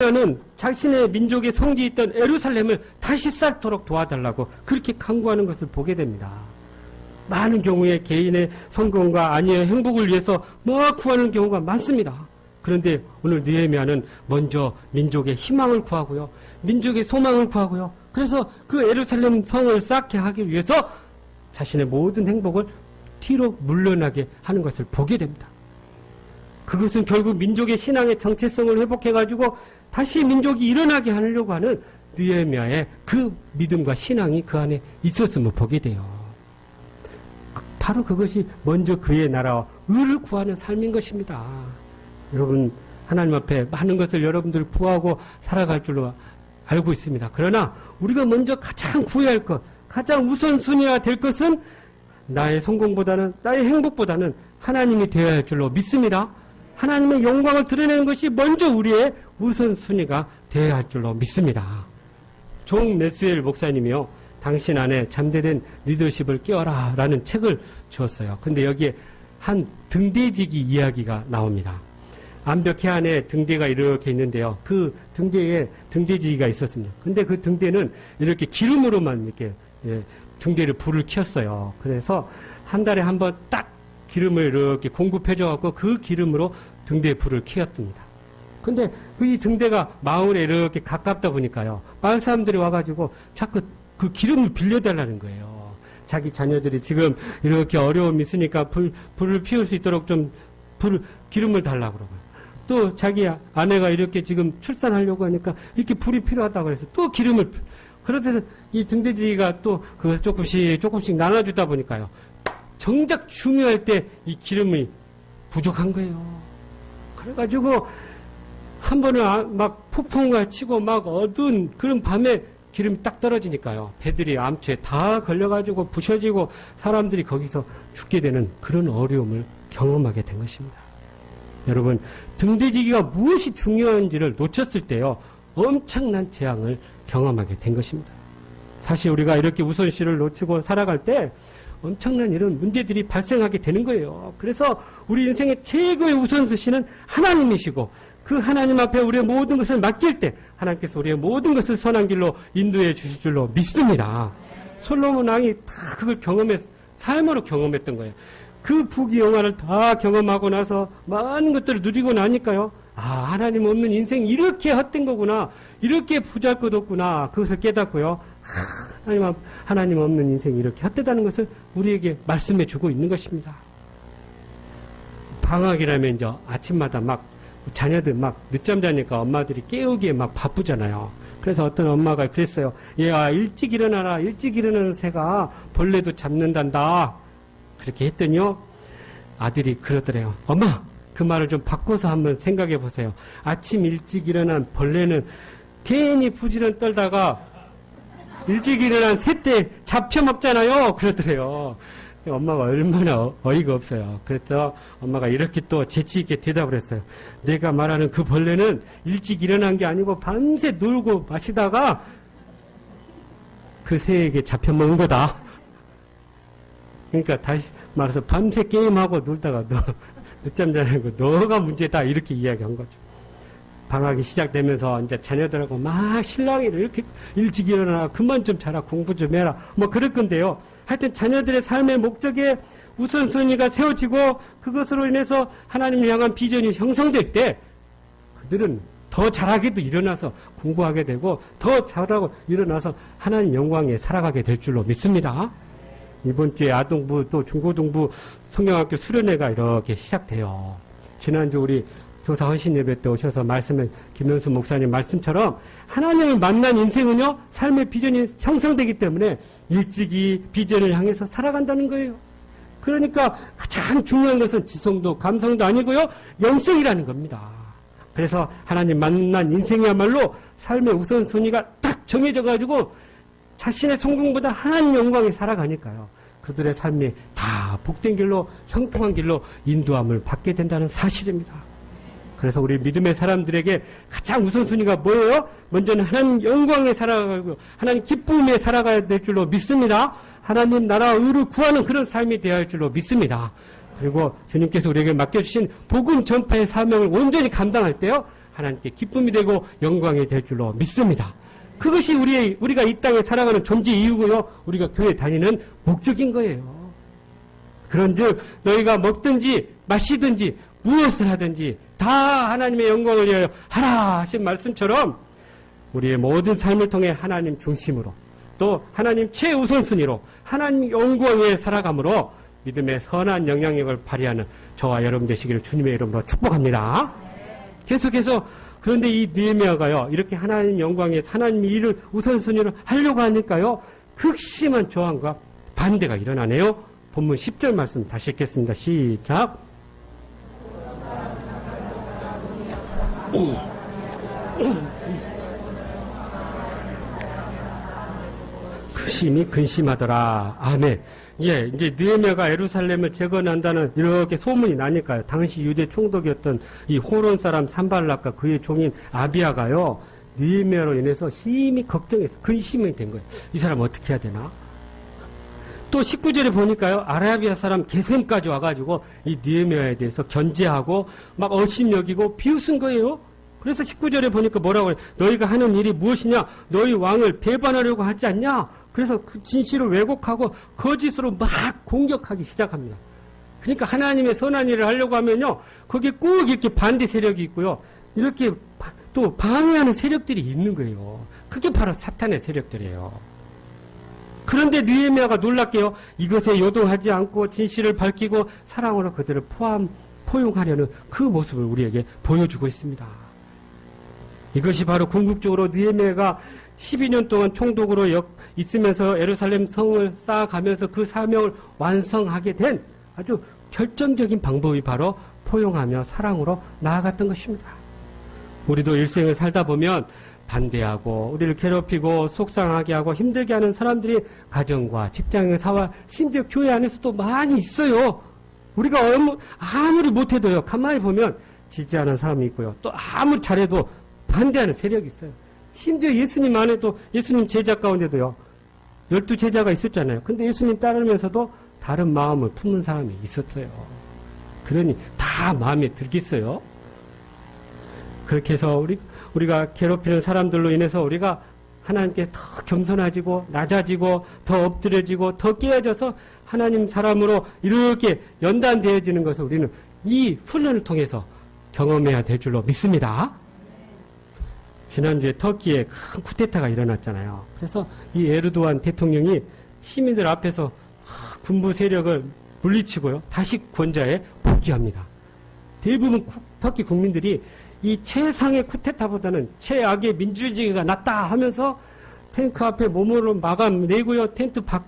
는 자신의 민족의 성지에 있던 예루살렘을 다시 쌓도록 도와달라고 그렇게 간구하는 것을 보게 됩니다. 많은 경우에 개인의 성공과 아내의 행복을 위해서 막 구하는 경우가 많습니다. 그런데 오늘 느헤미야는 먼저 민족의 희망을 구하고요. 민족의 소망을 구하고요. 그래서 그 예루살렘 성을 쌓게 하기 위해서 자신의 모든 행복을 뒤로 물러나게 하는 것을 보게 됩니다. 그것은 결국 민족의 신앙의 정체성을 회복해가지고 다시 민족이 일어나게 하려고 하는 느헤미야의 그 믿음과 신앙이 그 안에 있었음을 보게 돼요. 바로 그것이 먼저 그의 나라와 의를 구하는 삶인 것입니다. 여러분, 하나님 앞에 많은 것을 여러분들 구하고 살아갈 줄로 알고 있습니다. 그러나 우리가 먼저 가장 구해야 할 것, 가장 우선순위가 될 것은 나의 성공보다는, 나의 행복보다는 하나님이 되어야 할 줄로 믿습니다. 하나님의 영광을 드러내는 것이 먼저 우리의 우선순위가 되어야 할 줄로 믿습니다. 존 매스웰 목사님이요, 당신 안에 잠재된 리더십을 깨워라 라는 책을 주었어요. 근데 여기에 한 등대지기 이야기가 나옵니다. 암벽 해안에 등대가 이렇게 있는데요. 그 등대에 등대지기가 있었습니다. 근데 그 등대는 이렇게 기름으로만 이렇게 등대를 불을 켰어요. 그래서 한 달에 한 번 딱 기름을 이렇게 공급해줘갖고 그 기름으로 등대에 불을 켜었습니다. 근데 이 등대가 마을에 이렇게 가깝다 보니까요, 마을 사람들이 와가지고 자꾸 그 기름을 빌려달라는 거예요. 자기 자녀들이 지금 이렇게 어려움이 있으니까 불을 피울 수 있도록 좀 기름을 달라고 그러고요. 또 자기 아내가 이렇게 지금 출산하려고 하니까 이렇게 불이 필요하다고 그래서 또 기름을, 그래서 이 등대지기가 또 그걸 조금씩 나눠주다 보니까요, 정작 중요할 때 이 기름이 부족한 거예요. 그래가지고 한 번은 막 폭풍과 치고 막 어두운 그런 밤에 기름이 딱 떨어지니까요, 배들이 암초에 다 걸려가지고 부셔지고 사람들이 거기서 죽게 되는 그런 어려움을 경험하게 된 것입니다. 여러분, 등대지기가 무엇이 중요한지를 놓쳤을 때요, 엄청난 재앙을 경험하게 된 것입니다. 사실 우리가 이렇게 우선순위를 놓치고 살아갈 때 엄청난 이런 문제들이 발생하게 되는 거예요. 그래서 우리 인생의 최고의 우선순위는 하나님이시고, 그 하나님 앞에 우리의 모든 것을 맡길 때 하나님께서 우리의 모든 것을 선한 길로 인도해 주실 줄로 믿습니다. 솔로몬 왕이 다 그걸 삶으로 경험했던 거예요. 그 부귀영화를 다 경험하고 나서 많은 것들을 누리고 나니까요, 하나님 없는 인생 이렇게 헛된 거구나, 이렇게 보잘것없구나, 그것을 깨닫고요, 하나님 없는 인생이 이렇게 헛되다는 것을 우리에게 말씀해 주고 있는 것입니다. 방학이라면 이제 아침마다 막 자녀들 막 늦잠 자니까 엄마들이 깨우기에 막 바쁘잖아요. 그래서 어떤 엄마가 그랬어요. 얘야, 일찍 일어나라. 일찍 일어나는 새가 벌레도 잡는단다. 그렇게 했더니요, 아들이 그러더래요. 엄마, 그 말을 좀 바꿔서 한번 생각해 보세요. 아침 일찍 일어난 벌레는 괜히 부지런 떨다가 일찍 일어난 새때 잡혀 먹잖아요. 그러더래요. 엄마가 얼마나 어이가 없어요. 그래서 엄마가 이렇게 또 재치있게 대답을 했어요. 내가 말하는 그 벌레는 일찍 일어난 게 아니고 밤새 놀고 마시다가 그 새에게 잡혀 먹은 거다. 그러니까 다시 말해서 밤새 게임하고 놀다가 늦잠 자는 거 너가 문제다, 이렇게 이야기한 거죠. 방학이 시작되면서 이제 자녀들하고 막 신랑이를 이렇게 일찍 일어나, 그만 좀 자라, 공부 좀 해라, 뭐 그럴 건데요. 하여튼 자녀들의 삶의 목적에 우선순위가 세워지고 그것으로 인해서 하나님을 향한 비전이 형성될 때 그들은 더 잘하게도 일어나서 공부하게 되고 더 잘하고 일어나서 하나님 영광에 살아가게 될 줄로 믿습니다. 이번 주에 아동부 또 중고등부 성경학교 수련회가 이렇게 시작돼요. 지난주 우리 교사 헌신 예배 때 오셔서 말씀해, 김현수 목사님 말씀처럼 하나님을 만난 인생은요, 삶의 비전이 형성되기 때문에 일찍이 비전을 향해서 살아간다는 거예요. 그러니까 가장 중요한 것은 지성도 감성도 아니고요, 영성이라는 겁니다. 그래서 하나님 만난 인생이야말로 삶의 우선순위가 딱 정해져 가지고 자신의 성공보다 하나님 영광에 살아가니까요, 그들의 삶이 다 복된 길로, 형통한 길로 인도함을 받게 된다는 사실입니다. 그래서 우리 믿음의 사람들에게 가장 우선순위가 뭐예요? 먼저는 하나님 영광에 살아가고 하나님 기쁨에 살아가야 될 줄로 믿습니다. 하나님 나라 의를 구하는 그런 삶이 되어야 할 줄로 믿습니다. 그리고 주님께서 우리에게 맡겨주신 복음 전파의 사명을 온전히 감당할 때요, 하나님께 기쁨이 되고 영광이 될 줄로 믿습니다. 그것이 우리가 이 땅에 살아가는 존재 이유고요. 우리가 교회 다니는 목적인 거예요. 그런즉 너희가 먹든지 마시든지 무엇을 하든지 다 하나님의 영광을 위하여 하라 하신 말씀처럼 우리의 모든 삶을 통해 하나님 중심으로 또 하나님 최우선순위로 하나님 영광에 살아감으로 믿음의 선한 영향력을 발휘하는 저와 여러분 되시기를 주님의 이름으로 축복합니다. 계속해서 그런데 이 느헤미야가요 이렇게 하나님 영광에 하나님 일을 우선순위로 하려고 하니까요 극심한 저항과 반대가 일어나네요. 본문 10절 말씀 다시 읽겠습니다. 시작. 심히 근심하더라. 아멘. 예, 이제 느헤미야가 예루살렘을 재건한다는 이렇게 소문이 나니까요. 당시 유대 총독이었던 이 호론 사람 산발락과 그의 종인 아비야가요. 느헤미야로 인해서 심히 걱정해서 근심이 된 거예요. 이 사람 어떻게 해야 되나? 또 19절에 보니까요. 아라비아 사람 게셈까지 와가지고 이 느헤미야에 대해서 견제하고 막 얼씬여기고 비웃은 거예요. 그래서 19절에 보니까 뭐라고 해요? 너희가 하는 일이 무엇이냐? 너희 왕을 배반하려고 하지 않냐? 그래서 그 진실을 왜곡하고 거짓으로 막 공격하기 시작합니다. 그러니까 하나님의 선한 일을 하려고 하면요. 거기에 꼭 이렇게 반대 세력이 있고요. 이렇게 또 방해하는 세력들이 있는 거예요. 그게 바로 사탄의 세력들이에요. 그런데 느헤미야가 놀랍게요. 이것에 요동하지 않고 진실을 밝히고 사랑으로 그들을 포용하려는 그 모습을 우리에게 보여주고 있습니다. 이것이 바로 궁극적으로 느헤미야가 12년 동안 총독으로 있으면서 예루살렘 성을 쌓아가면서 그 사명을 완성하게 된 아주 결정적인 방법이 바로 포용하며 사랑으로 나아갔던 것입니다. 우리도 일생을 살다 보면 반대하고 우리를 괴롭히고 속상하게 하고 힘들게 하는 사람들이 가정과 직장에서와 심지어 교회 안에서도 많이 있어요. 우리가 아무리 못해도요. 가만히 보면 지지하는 사람이 있고요. 또 아무리 잘해도 반대하는 세력이 있어요. 심지어 예수님 안에도 예수님 제자 가운데도요. 12제자가 있었잖아요. 근데 예수님 따르면서도 다른 마음을 품는 사람이 있었어요. 그러니 다 마음에 들겠어요. 그렇게 해서 우리가 괴롭히는 사람들로 인해서 우리가 하나님께 더 겸손해지고 낮아지고 더 엎드려지고 더 깨어져서 하나님 사람으로 이렇게 연단되어지는 것을 우리는 이 훈련을 통해서 경험해야 될 줄로 믿습니다. 지난주에 터키에 큰 쿠데타가 일어났잖아요. 그래서 이 에르도안 대통령이 시민들 앞에서 군부 세력을 물리치고요. 다시 권좌에 복귀합니다. 대부분 터키 국민들이 이 최상의 쿠데타보다는 최악의 민주주의가 낫다 하면서 탱크 앞에 몸으로 막아내고요. 탱크 밖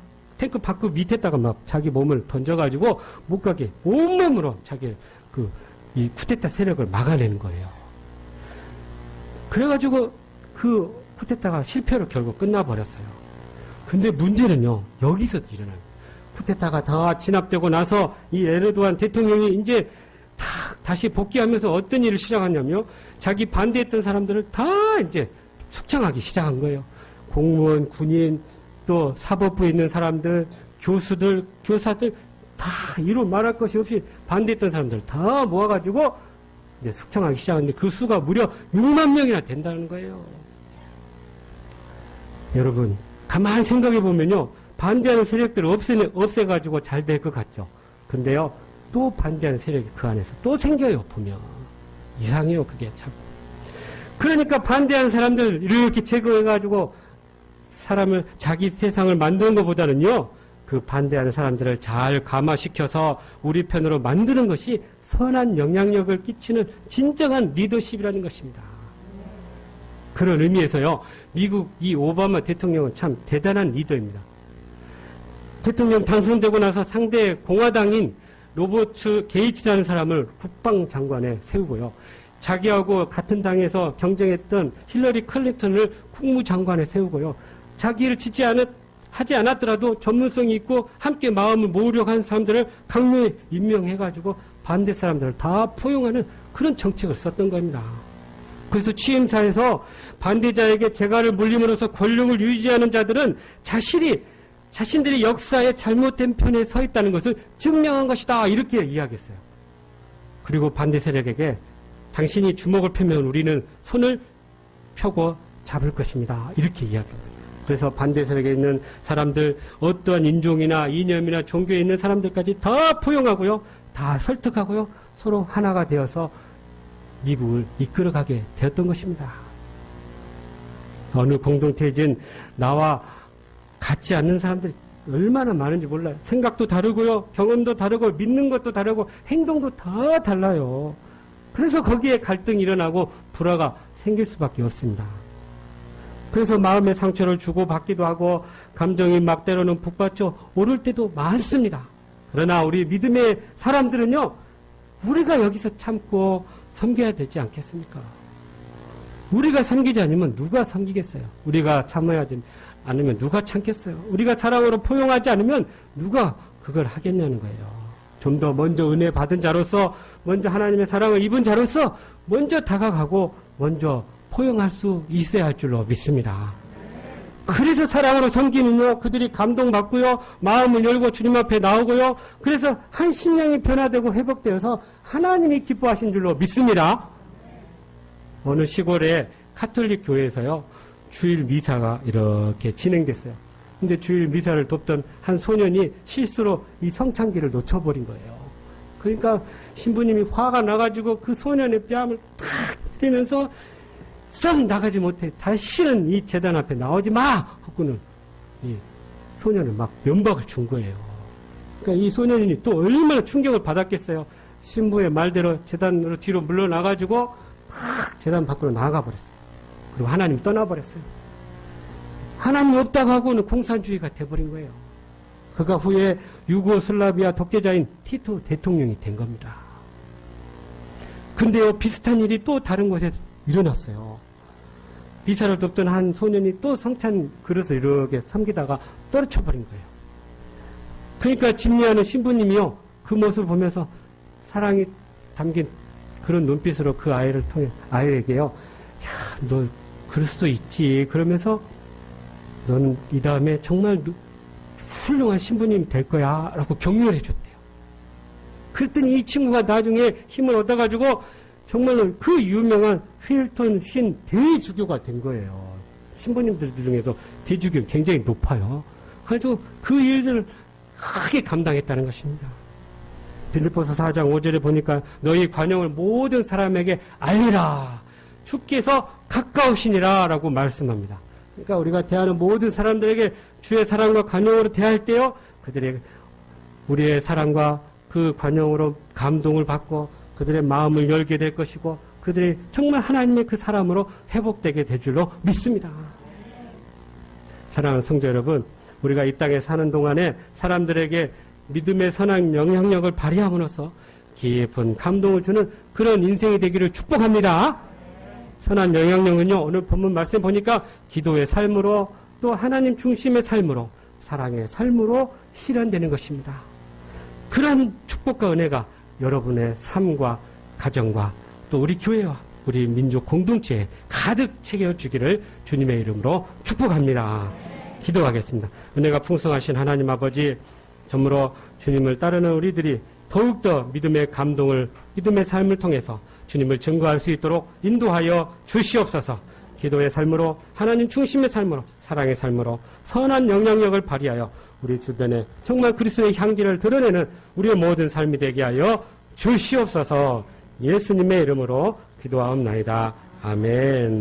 밑에다가 막 자기 몸을 던져가지고 못 가게 온몸으로 자기 이 쿠데타 세력을 막아내는 거예요. 그래가지고 그 쿠데타가 실패로 결국 끝나버렸어요. 근데 문제는요, 여기서 일어나요. 쿠데타가 다 진압되고 나서 이 에르도안 대통령이 이제 다시 복귀하면서 어떤 일을 시작하냐면요, 자기 반대했던 사람들을 다 이제 숙청하기 시작한 거예요. 공무원, 군인, 또 사법부에 있는 사람들, 교수들, 교사들 다 이루 말할 것이 없이 반대했던 사람들 다 모아가지고 이제 숙청하기 시작하는데 그 수가 무려 6만 명이나 된다는 거예요. 여러분, 가만히 생각해 보면요, 반대하는 세력들을 없애가지고 잘 될 것 같죠. 근데요, 또 반대하는 세력이 그 안에서 또 생겨요, 보면. 이상해요, 그게 참. 그러니까 반대하는 사람들 이렇게 제거해가지고 사람을, 자기 세상을 만드는 것보다는요, 그 반대하는 사람들을 잘 감화시켜서 우리 편으로 만드는 것이 선한 영향력을 끼치는 진정한 리더십이라는 것입니다. 그런 의미에서요, 미국 이 오바마 대통령은 참 대단한 리더입니다. 대통령 당선되고 나서 상대 공화당인 로버트 게이츠라는 사람을 국방장관에 세우고요. 자기하고 같은 당에서 경쟁했던 힐러리 클린턴을 국무장관에 세우고요. 자기를 하지 않았더라도 전문성이 있고 함께 마음을 모으려고 하는 사람들을 강력히 임명해가지고 반대 사람들을 다 포용하는 그런 정책을 썼던 겁니다. 그래서 취임사에서 반대자에게 재갈을 물림으로써 권력을 유지하는 자들은 자신들이 역사의 잘못된 편에 서 있다는 것을 증명한 것이다. 이렇게 이야기했어요. 그리고 반대 세력에게 당신이 주먹을 펴면 우리는 손을 펴고 잡을 것입니다. 이렇게 이야기합니다. 그래서 반대 세력에 있는 사람들, 어떠한 인종이나 이념이나 종교에 있는 사람들까지 다 포용하고요, 다 설득하고요, 서로 하나가 되어서 미국을 이끌어가게 되었던 것입니다. 어느 공동체진 나와 같지 않는 사람들이 얼마나 많은지 몰라요. 생각도 다르고요, 경험도 다르고, 믿는 것도 다르고, 행동도 다 달라요. 그래서 거기에 갈등이 일어나고 불화가 생길 수밖에 없습니다. 그래서 마음의 상처를 주고 받기도 하고, 감정이 막 때로는 북받쳐 오를 때도 많습니다. 그러나 우리 믿음의 사람들은요, 우리가 여기서 참고 섬겨야 되지 않겠습니까? 우리가 섬기지 않으면 누가 섬기겠어요? 우리가 참아야 않으면 누가 참겠어요? 우리가 사랑으로 포용하지 않으면 누가 그걸 하겠냐는 거예요. 좀 더 먼저 은혜 받은 자로서, 먼저 하나님의 사랑을 입은 자로서 먼저 다가가고 먼저 포용할 수 있어야 할 줄로 믿습니다. 그래서 사랑으로 섬기면요, 그들이 감동받고요, 마음을 열고 주님 앞에 나오고요, 그래서 한 심령이 변화되고 회복되어서 하나님이 기뻐하신 줄로 믿습니다. 어느 시골의 카톨릭 교회에서요, 주일 미사가 이렇게 진행됐어요. 근데 주일 미사를 돕던 한 소년이 실수로 이 성찬기를 놓쳐버린 거예요. 그러니까 신부님이 화가 나가지고 그 소년의 뺨을 탁 때리면서 썩 나가지 못해. 다시는 이 제단 앞에 나오지 마! 하고는 이 소년을 막 면박을 준 거예요. 그러니까 이 소년이 또 얼마나 충격을 받았겠어요. 신부의 말대로 제단으로 뒤로 물러나가지고 막 제단 밖으로 나가버렸어요. 그리고 하나님 떠나버렸어요. 하나님 없다고 하고는 공산주의가 돼버린 거예요. 그가 후에 유고슬라비아 독재자인 티토 대통령이 된 겁니다. 근데요, 비슷한 일이 또 다른 곳에 일어났어요. 미사를 돕던 한 소년이 또 성찬 그릇을 이렇게 섬기다가 떨어져버린 거예요. 그러니까 집례하는 신부님이요, 그 모습을 보면서 사랑이 담긴 그런 눈빛으로 그 아이를 통해 아이에게요, 야, 너 그럴 수도 있지. 그러면서 너는 이 다음에 정말 훌륭한 신부님이 될 거야 라고 격려를 해줬대요. 그랬더니 이 친구가 나중에 힘을 얻어가지고 정말로 그 유명한 휠턴 신 대주교가 된 거예요. 신부님들 중에서 대주교는 굉장히 높아요. 그래도 그 일들을 크게 감당했다는 것입니다. 빌립보서 4장 5절에 보니까 너희 관용을 모든 사람에게 알리라. 주께서 가까우시니라 라고 말씀합니다. 그러니까 우리가 대하는 모든 사람들에게 주의 사랑과 관용으로 대할 때요, 그들의 우리의 사랑과 그 관용으로 감동을 받고 그들의 마음을 열게 될 것이고 그들이 정말 하나님의 그 사람으로 회복되게 될 줄로 믿습니다. 사랑하는 성도 여러분, 우리가 이 땅에 사는 동안에 사람들에게 믿음의 선한 영향력을 발휘함으로써 깊은 감동을 주는 그런 인생이 되기를 축복합니다. 선한 영향력은요, 오늘 본문 말씀 보니까 기도의 삶으로 또 하나님 중심의 삶으로 사랑의 삶으로 실현되는 것입니다. 그런 축복과 은혜가 여러분의 삶과 가정과 또 우리 교회와 우리 민족 공동체에 가득 채워주기를 주님의 이름으로 축복합니다. 기도하겠습니다. 은혜가 풍성하신 하나님 아버지, 점으로 주님을 따르는 우리들이 더욱더 믿음의 감동을, 믿음의 삶을 통해서 주님을 증거할 수 있도록 인도하여 주시옵소서. 기도의 삶으로, 하나님 중심의 삶으로, 사랑의 삶으로 선한 영향력을 발휘하여 우리 주변에 정말 그리스도의 향기를 드러내는 우리의 모든 삶이 되게 하여 주시옵소서. 예수님의 이름으로 기도하옵나이다. 아멘.